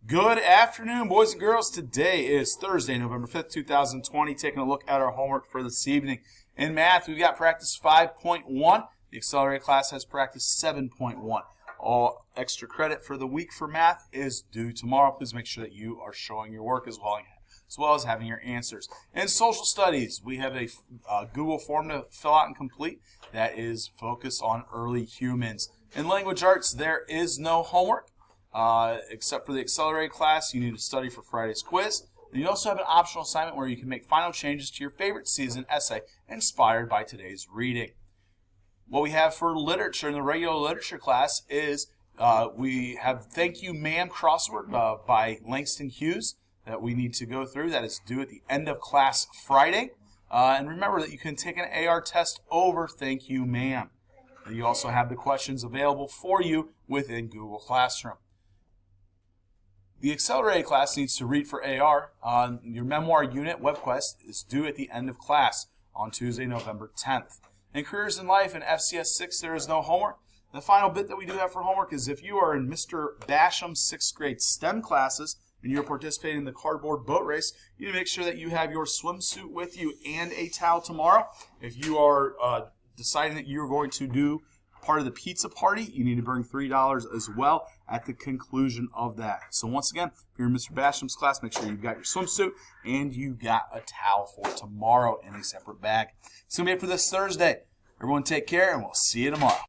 Good afternoon, boys and girls. Today is Thursday, November 5th, 2020. Taking a look at our homework for this evening. In math, we've got practice 5.1. The accelerated class has practice 7.1. All extra credit for the week for math is due tomorrow. Please make sure that you are showing your work as well as having your answers. In social studies, we have a Google form to fill out and complete that is focused on early humans. In language arts, there is no homework. Except for the accelerated class, you need to study for Friday's quiz. And you also have an optional assignment where you can make final changes to your favorite season essay inspired by today's reading. What we have for literature in the regular literature class is we have Thank You Ma'am crossword by Langston Hughes that we need to go through. That is due at the end of class Friday. And remember that you can take an AR test over Thank You Ma'am. You also have the questions available for you within Google Classroom. The accelerated class needs to read for AR. Your memoir unit, WebQuest, is due at the end of class on Tuesday, November 10th. In Careers in Life and FCS 6, there is no homework. The final bit that we do have for homework is if you are in Mr. Basham's 6th grade STEM classes and you're participating in the cardboard boat race, you need to make sure that you have your swimsuit with you and a towel tomorrow. If you are deciding that you're going to do part of the pizza party, you need to bring $3 as well at the conclusion of that. So once again, if you're in Mr. Basham's class, make sure you've got your swimsuit and you got a towel for tomorrow in a separate bag. It's going to be it for this Thursday. Everyone take care, and we'll see you tomorrow.